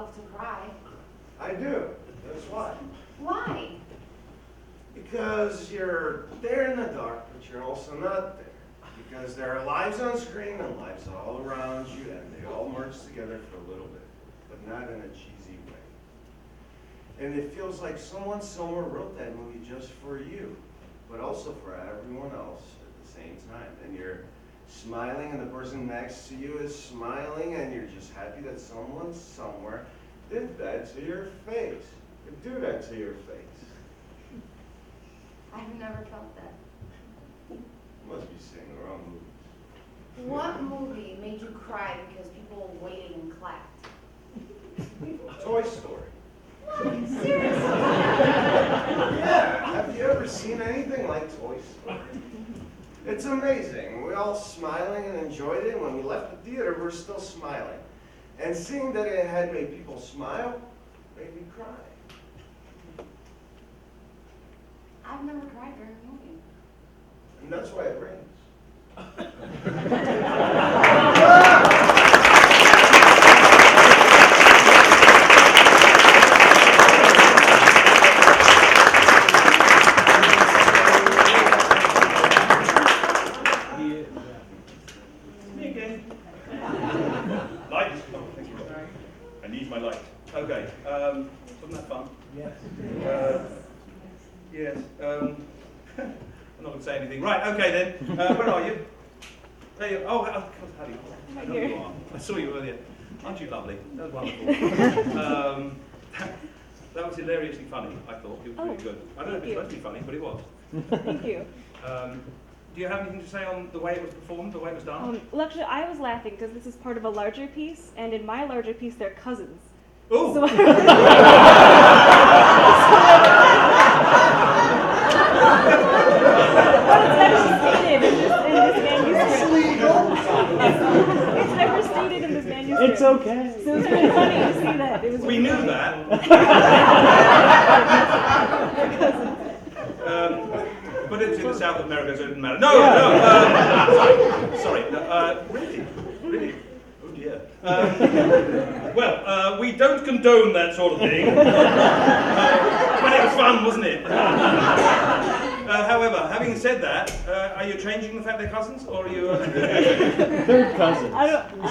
love to cry. I do. That's why. Why? Because you're there in the dark, but you're also not there. Because there are lives on screen and lives all around you, and they all merge together for a little bit, but not in a cheesy way. And it feels like someone somewhere wrote that movie just for you, but also for everyone else at the same time. And you're smiling, and the person next to you is smiling, and you're just happy that someone somewhere did that to your face. Could do that to your face. I've never felt that. You must be seeing the wrong movie. What movie made you cry because people waited and clapped? Toy Story. No, seriously? Yeah, have you ever seen anything like Toy Story? It's amazing. We're all smiling and enjoyed it. When we left the theater, we're still smiling. And seeing that it had made people smile made me cry. I've never cried during a movie. And that's why it rains. Me again. Light. Oh, thank you. I need my light. Okay. Wasn't that fun? Yes. Yes. I'm not going to say anything. Right. Okay then. Where are you? There you. Oh, how do you? I know you are. I saw you earlier. Aren't you lovely? That was wonderful. That was hilariously funny. I thought it was really good. I don't know if it's supposed to be funny, but it was. Thank you. Do you have anything to say on the way it was performed, the way it was done? Well, actually, I was laughing because this is part of a larger piece, and in my larger piece, they're cousins. Oh. So it's never stated in this manuscript. It's okay. So it's really funny to see that. It was We really knew funny. that. But it's in the South of America, so it didn't matter. No, no. Sorry. Really. Oh dear. Well, we don't condone that sort of thing. But it was fun, wasn't it? However, having said that, are you changing the fact they're cousins, or are you? Third cousins. I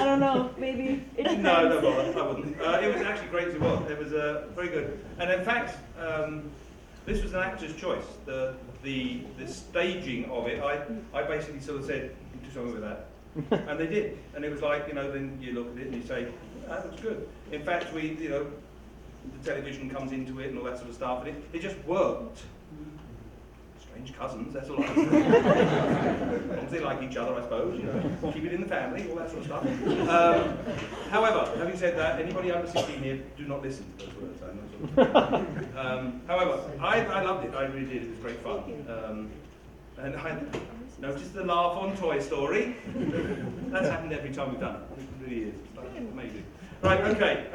don't know. Maybe it depends. No, bother. I wouldn't. It was actually great as it was. It was very good. And in fact, this was an actor's choice. The staging of it, I basically sort of said, do something with that. And they did. And it was like, then you look at it and you say, that looks good. In fact, the television comes into it and all that sort of stuff, and it just worked. Strange cousins, that's all I can say. As long as they like each other, I suppose, keep it in the family, all that sort of stuff. However, having said that, anybody under 16 here, do not listen to those words. However, I loved it, I really did, it was great fun. And I noticed the laugh on Toy Story. That's happened every time we've done it, it really is, it's amazing. Right, okay.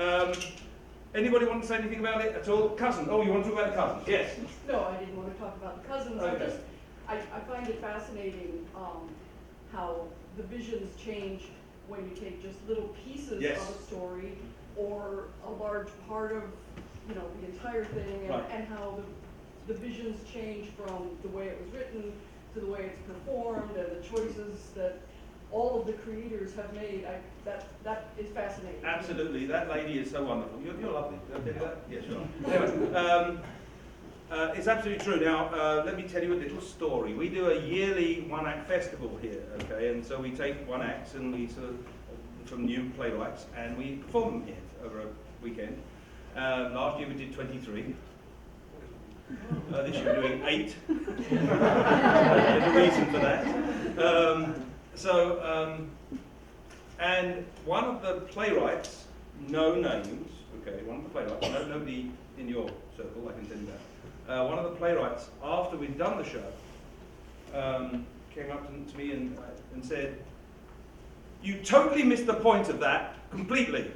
Anybody want to say anything about it at all? Cousin, you want to talk about the cousins? Yes. No, I didn't want to talk about the cousins. Okay. I find it fascinating how the visions change when you take just little pieces Yes. of a story or a large part of the entire thing, and, Right. and how the visions change from the way it was written to the way it's performed and the choices that all of the creators have made. That is fascinating. Absolutely, that lady is so wonderful. You're lovely. Did I tell you that? Yeah, sure. Anyway, it's absolutely true. Now, let me tell you a little story. We do a yearly one-act festival here, okay? And so we take one acts and we sort of, from new playwrights, and we perform them here over a weekend. Last year we did 23. This year we're doing 8. There's a reason for that. And one of the playwrights, no names, okay, one of the playwrights, nobody in your circle, I can tell you that. One of the playwrights, after we'd done the show, came up to me and said, "You totally missed the point of that, completely."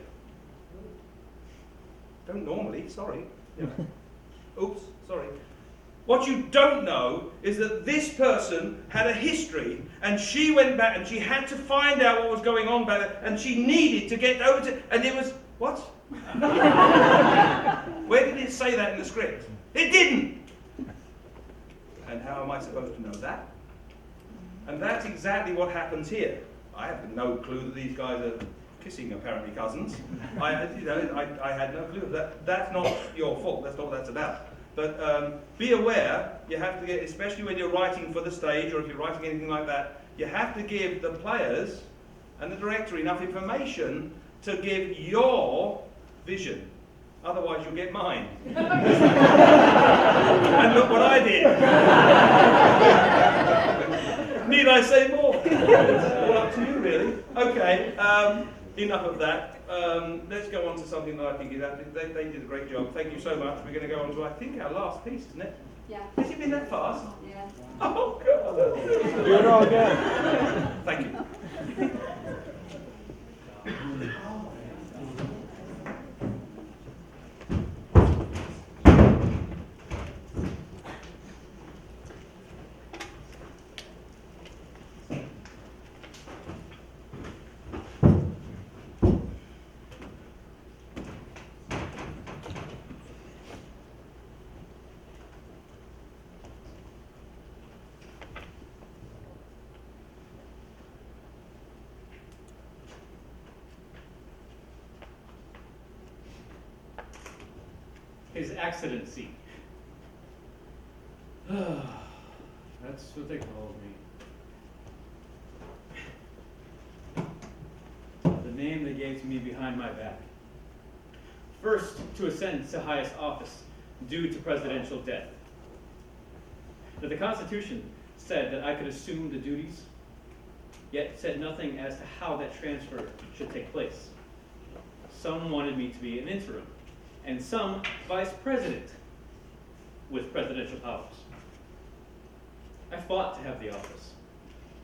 Don't normally, sorry. Oops, sorry. What you don't know is that this person had a history, and she went back and she had to find out what was going on back there, and she needed to get over to, and it was, what? Where did it say that in the script? It didn't! And how am I supposed to know that? And that's exactly what happens here. I have no clue that these guys are kissing, apparently cousins. I had no clue. That's not your fault. That's not what that's about. But be aware, you have to get, especially when you're writing for the stage or if you're writing anything like that, you have to give the players and the director enough information to give your vision. Otherwise you'll get mine. And look what I did. Need I say more? Well, up to you really. Okay, enough of that. Let's go on to something that I think is, they did a great job. Thank you so much. We're going to go on to, I think, our last piece, isn't it? Yeah. Has it been that fast? Yeah. Oh, God. Do it all again. Thank you. His Excellency. That's what they called me. The name they gave to me behind my back. First to ascend to highest office due to presidential death. Now, the Constitution said that I could assume the duties, yet said nothing as to how that transfer should take place. Some wanted me to be an interim, and some vice president with presidential powers. I fought to have the office,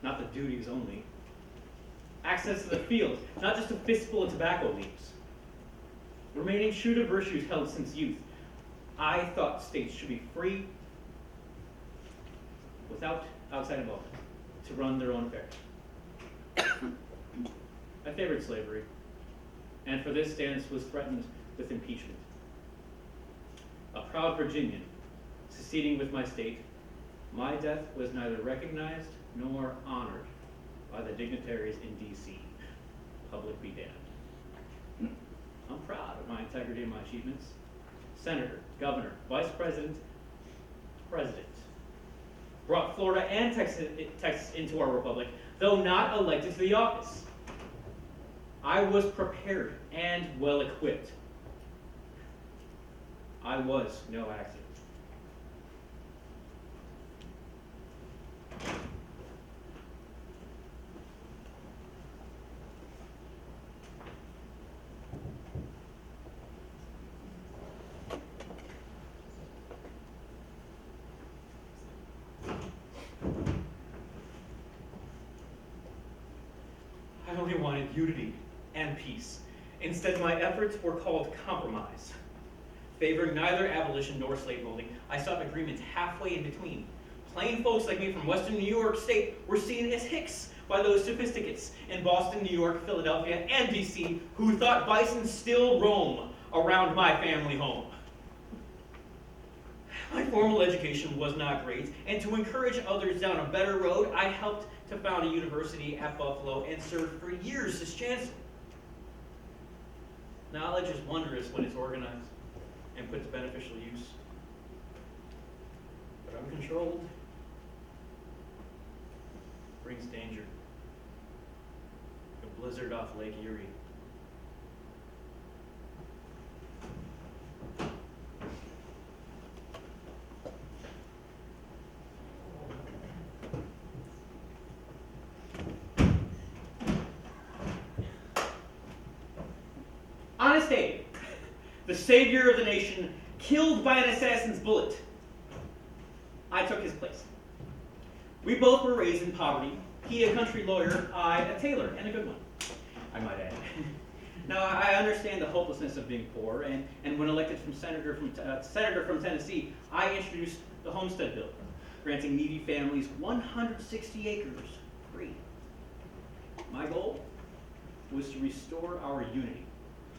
not the duties only. Access to the field, not just a fistful of tobacco leaves. Remaining true to virtues held since youth, I thought states should be free, without outside involvement, to run their own affairs. I favored slavery, and for this stance was threatened with impeachment. A proud Virginian, seceding with my state, my death was neither recognized nor honored by the dignitaries in D.C. Public be damned. I'm proud of my integrity and my achievements. Senator, governor, vice president, president. Brought Florida and Texas into our republic, though not elected to the office. I was prepared and well equipped. I was no accident. I only wanted unity and peace. Instead, my efforts were called compromise. Favoring neither abolition nor slave holding, I sought agreements halfway in between. Plain folks like me from Western New York State were seen as hicks by those sophisticates in Boston, New York, Philadelphia, and D.C. who thought bison still roam around my family home. My formal education was not great, and to encourage others down a better road, I helped to found a university at Buffalo and served for years as chancellor. Knowledge is wondrous when it's organized and put to beneficial use. But uncontrolled brings danger. A blizzard off Lake Erie. Honest Abe, the savior of the nation, killed by an assassin's bullet. I took his place. We both were raised in poverty. He a country lawyer, I a tailor, and a good one, I might add. Now, I understand the hopelessness of being poor, and when elected senator from Tennessee, I introduced the Homestead Bill, granting needy families 160 acres free. My goal was to restore our unity,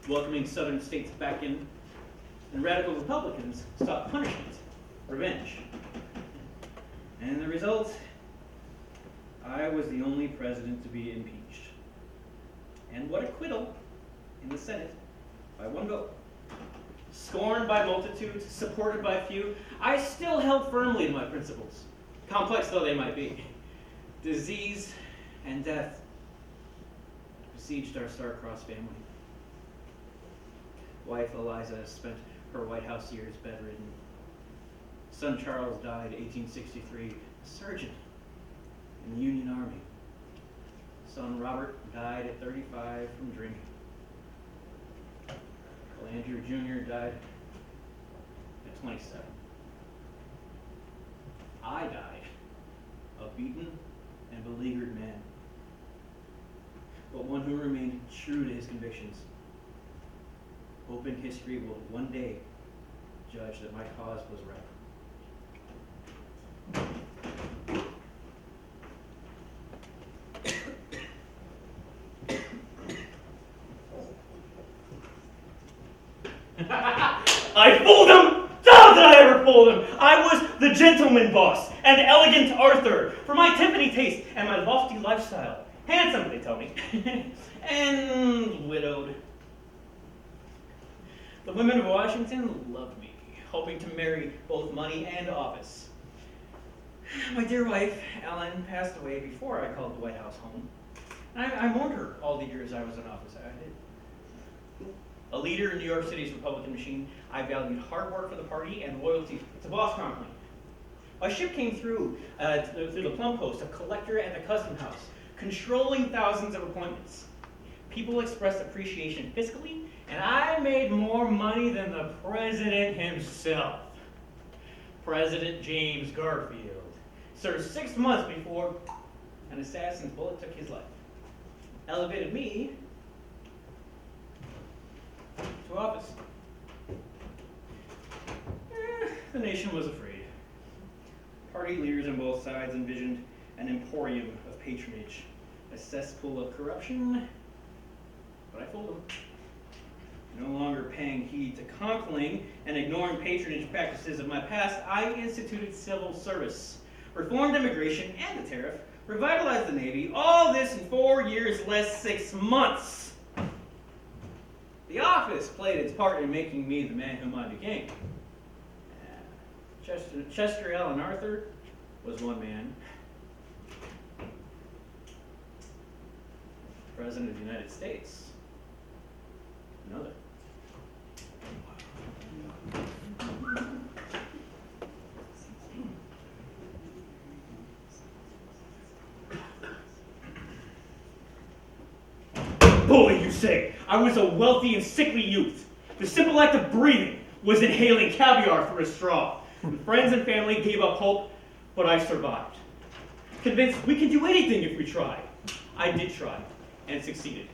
welcoming southern states back in, and radical Republicans sought punishment, revenge. And the result, I was the only president to be impeached. And what acquittal in the Senate by one vote. Scorned by multitudes, supported by few, I still held firmly in my principles, complex though they might be. Disease and death besieged our star-crossed family. Wife Eliza spent her White House years bedridden. Son Charles died 1863, a surgeon in the Union Army. Son Robert died at 35 from drinking. Uncle Andrew Jr. died at 27. I died a beaten and beleaguered man, but one who remained true to his convictions. Open history will one day judge that my cause was right. I fooled him! Oh, did I ever fool him? I was the gentleman boss and elegant Arthur for my Tiffany taste and my lofty lifestyle. Handsome, they tell me, and widowed. The women of Washington loved me, hoping to marry both money and office. My dear wife, Ellen, passed away before I called the White House home. I mourned her all the years I was in office. I did. A leader in New York City's Republican machine, I valued hard work for the party and loyalty to Boss Conklin. My ship came through the Plum Post, a collector and a custom house, controlling thousands of appointments. People expressed appreciation fiscally, and I made more money than the president himself. President James Garfield served 6 months before an assassin's bullet took his life. Elevated me to office. The nation was afraid. Party leaders on both sides envisioned an emporium of patronage, a cesspool of corruption, but I fooled them. No longer paying heed to Conklin and ignoring patronage practices of my past, I instituted civil service, reformed immigration and the tariff, revitalized the Navy, all this in 4 years less 6 months. The office played its part in making me the man whom I became. Chester Allen Arthur was one man. President of the United States, another. Boy, you say, I was a wealthy and sickly youth. The simple act of breathing was inhaling caviar through a straw. Friends and family gave up hope, but I survived. Convinced we can do anything if we try. I did try, and succeeded.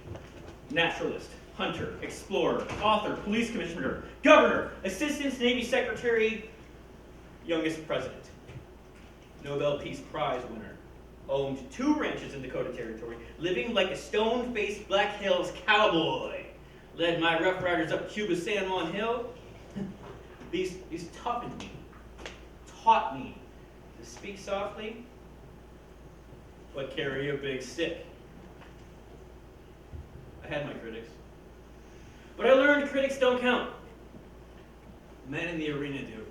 Naturalist, hunter, explorer, author, police commissioner, governor, assistant Navy secretary, youngest president. Nobel Peace Prize winner. Owned 2 ranches in Dakota Territory, living like a stone-faced Black Hills cowboy. Led my Rough Riders up Cuba's San Juan Hill. These toughened me, taught me to speak softly, but carry a big stick. I had my critics, but I learned critics don't count. Men in the arena do,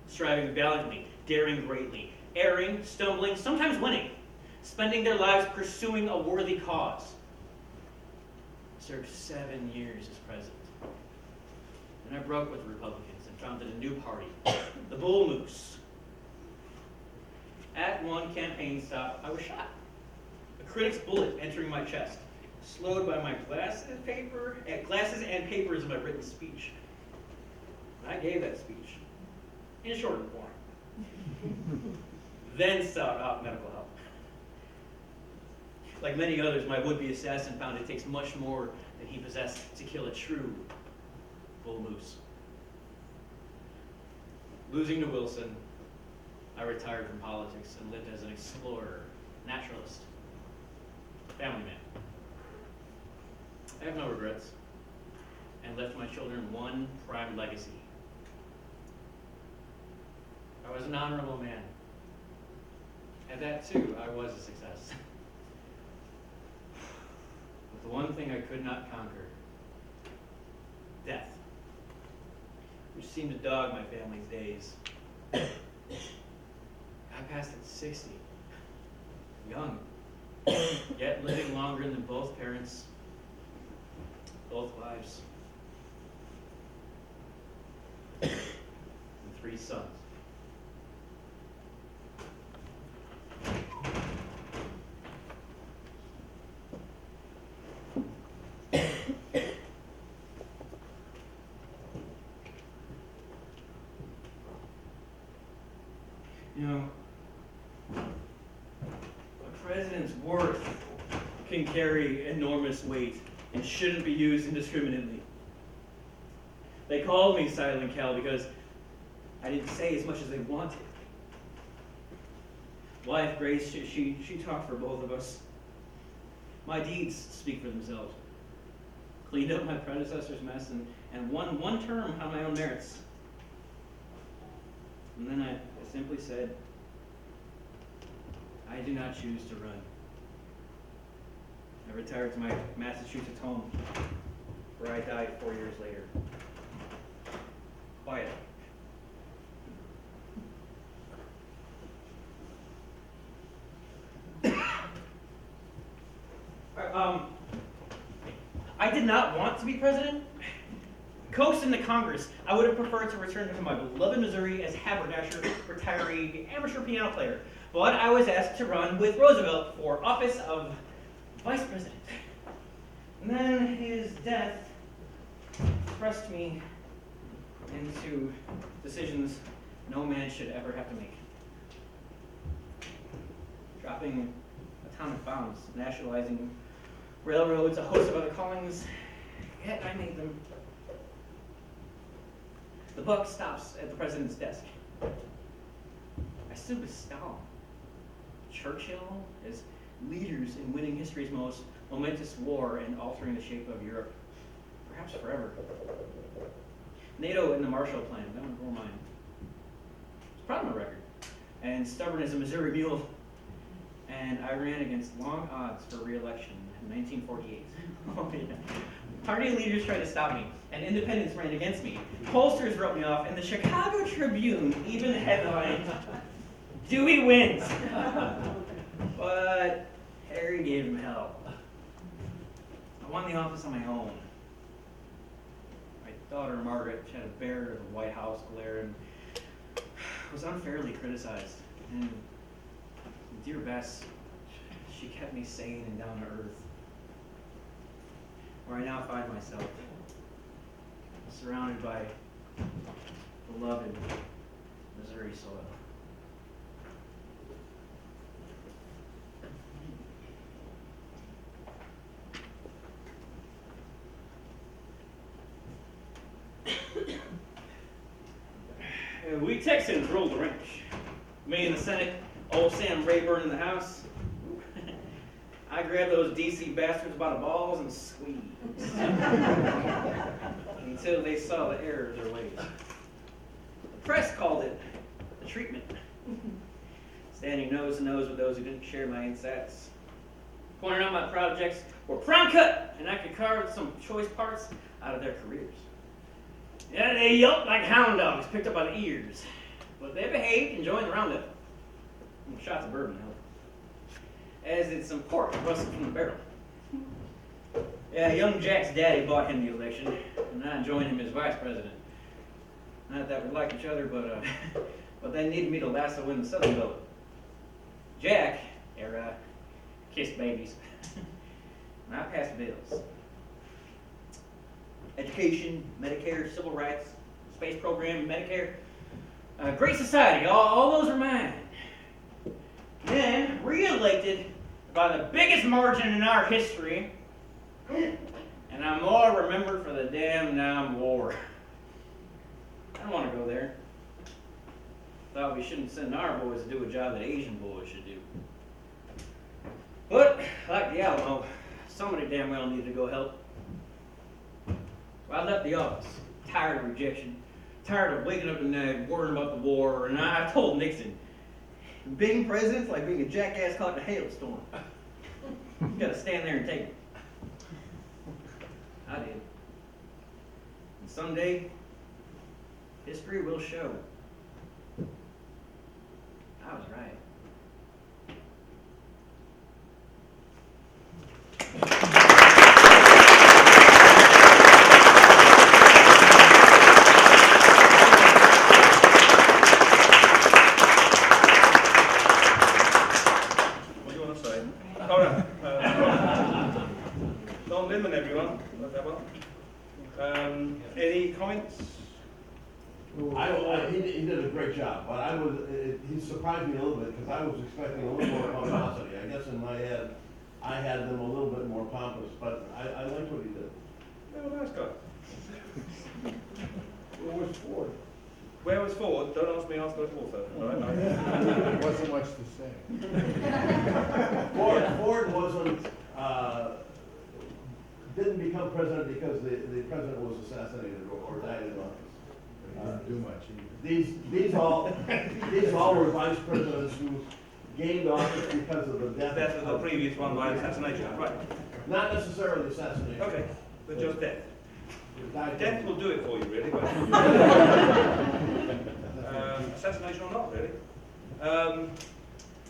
striving valiantly, daring greatly, erring, stumbling, sometimes winning, spending their lives pursuing a worthy cause. I served 7 years as president. Then I broke with the Republicans and founded a new party, the Bull Moose. At one campaign stop, I was shot. A critic's bullet entering my chest, slowed by my glasses and papers of my written speech. I gave that speech in shortened form. Then sought out medical help. Like many others, my would-be assassin found it takes much more than he possessed to kill a true bull moose. Losing to Wilson, I retired from politics and lived as an explorer, naturalist, family man. I have no regrets. and left my children one prime legacy. I was an honorable man. At that too, I was a success. But the one thing I could not conquer, death, which seemed to dog my family's days. I passed at 60, young, yet living longer than both parents, both wives, and 3 sons. You know, a president's worth can carry enormous weight and shouldn't be used indiscriminately. They called me Silent Cal because I didn't say as much as they wanted. Wife Grace, she talked for both of us. My deeds speak for themselves. Cleaned up my predecessor's mess and won one term on my own merits. And then I simply said, I do not choose to run. I retired to my Massachusetts home, where I died 4 years later. Quiet. I did not want to be president. Coast into Congress, I would have preferred to return to my beloved Missouri as haberdasher, retiree, amateur piano player. But I was asked to run with Roosevelt for office of vice president. And then his death thrust me into decisions no man should ever have to make. Dropping atomic bombs, nationalizing railroads, a host of other callings, yet I made them. The buck stops at the president's desk. I stood with Stalin, Churchill, as leaders in winning history's most momentous war and altering the shape of Europe, perhaps forever. NATO and the Marshall Plan, that one were mine. I was proud of my record, and stubborn as a Missouri mule. And I ran against long odds for re-election in 1948. Oh, yeah. Party leaders tried to stop me, and independents ran against me. Pollsters wrote me off, and the Chicago Tribune even headlined, Dewey wins. But Harry gave him hell. I won the office on my own. My daughter Margaret had a bear of the White House glare and was unfairly criticized. And dear Bess, she kept me sane and down to earth. Where I now find myself, surrounded by beloved Missouri soil. We Texans rolled the wrench. Me in the Senate, old Sam Rayburn in the House. I grabbed those DC bastards by the balls and squeezed until they saw the error of their ways. The press called it the treatment. Standing nose to nose with those who didn't share my insights. Pointing out my projects were prime cut, and I could carve some choice parts out of their careers. Yeah, they yelped like hound dogs picked up by the ears, but they behaved and joined the roundup. And shots of bourbon helped. As did some pork rustled from the barrel. Yeah, young Jack's daddy bought him the election, and I joined him as vice president. Not that we liked each other, but they needed me to lasso in the Southern vote. Jack, kissed babies, and I passed bills. Education, Medicare, civil rights, space program, Medicare, Great Society, all those are mine. Then, re-elected by the biggest margin in our history, and I'm all remembered for the damn Nam War. I don't want to go there. Thought we shouldn't send our boys to do a job that Asian boys should do. But, like the Alamo, somebody damn well needed to go help. Well, I left the office, tired of rejection, tired of waking up at night worrying about the war, and I told Nixon, being president's like being a jackass caught in a hailstorm. You gotta stand there and take it. I did. And someday, history will show I was right. What do you want to say? Oh, no. Don Limon, everyone. Love that one. Any comments? He did a great job, but he surprised me a little bit because I was expecting a little more pomposity. I guess in my head, I had them a little bit more pompous, but I liked what he did. Oh, nice guy. Where was Ford? Where was Ford? Don't ask me, ask the author. All right? Wasn't much to say. Ford wasn't, didn't become president because the president was assassinated or died in office. Didn't do much either. These all were vice presidents who gained office because of the death. Death of the previous one by assassination. Right. Not necessarily assassination. Okay. But just death. Died Death from- will do it for you, really. But assassination or not, really.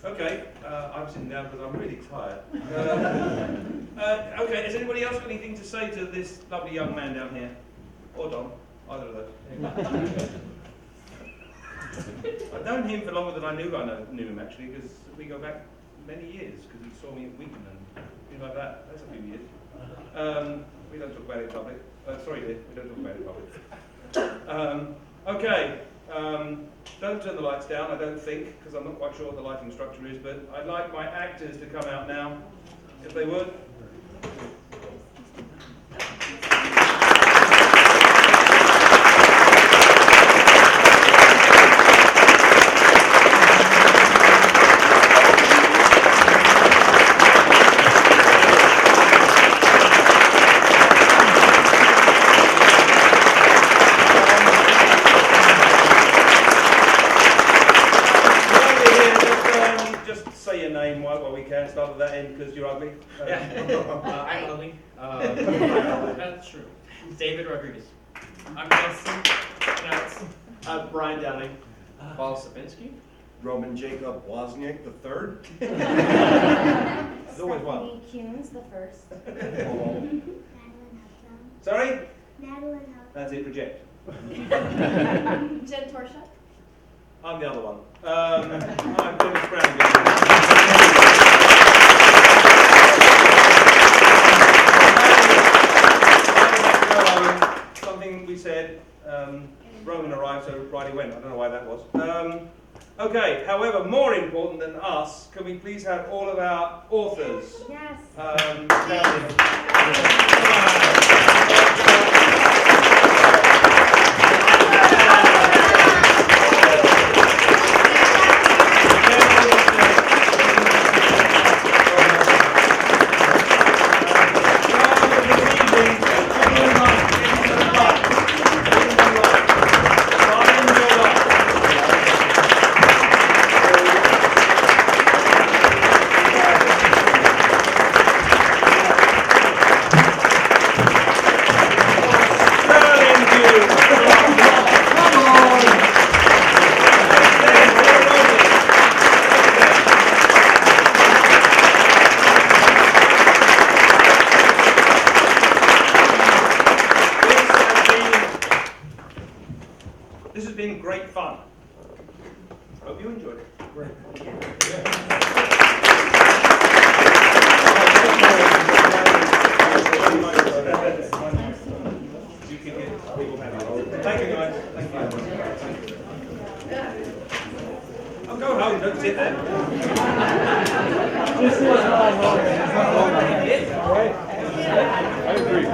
Okay, I'm sitting down because I'm really tired. Okay, has anybody else got anything to say to this lovely young man down here? Or Don, either of those. I've known him for longer than I knew him actually, because we go back many years, because he saw me at Wheaton and things like that. That's a few years. We don't talk about it in public. Sorry, dear, we don't talk about it in public. Okay, don't turn the lights down, I don't think, because I'm not quite sure what the lighting structure is, but I'd like my actors to come out now, if they would. Just say your name while we can, start at that end because you're ugly. I'm ugly. That's true. David Rodriguez. I'm Nelson. That's Brian Dowling. Paul Sapinski. Roman Jacob Wozniak III. There's always one. Stephanie Kuhns, the first. Madeline Huffman. Sorry? Madeline Huffman. That's it, reject. Jen Torsha. I'm the other one. I'm Dennis Brown. Something we said, Roman arrived, so Riley went. I don't know why that was. Okay, however, more important than us, can we please have all of our authors Yes. down This has been great fun. Hope you enjoyed it. You can get people happy. Thank you, guys. Thank you. Oh, go home. Don't sit there. I agree.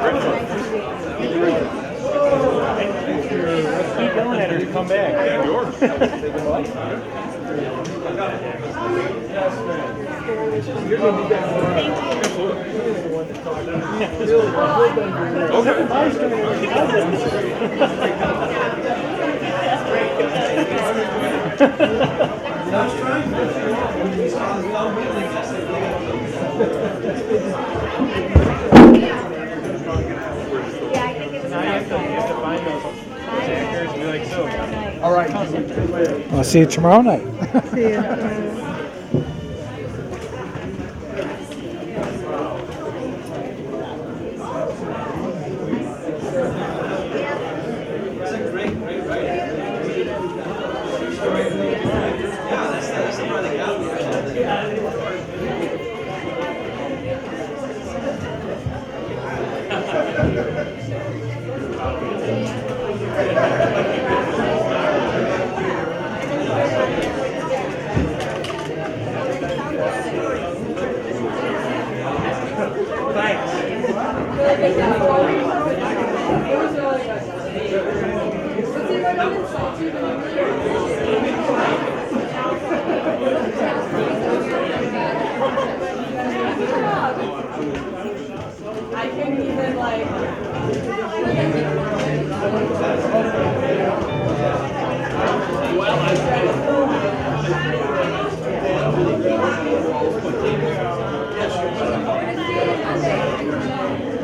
Keep going at her to come back. Yours. Yeah, I think it was. Now you have to find those anchors, be like so. All right. I'll see you tomorrow night. I couldn't even like.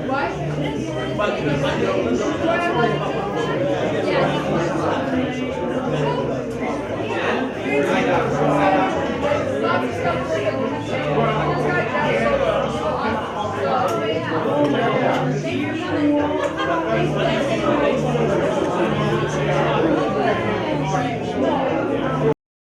What?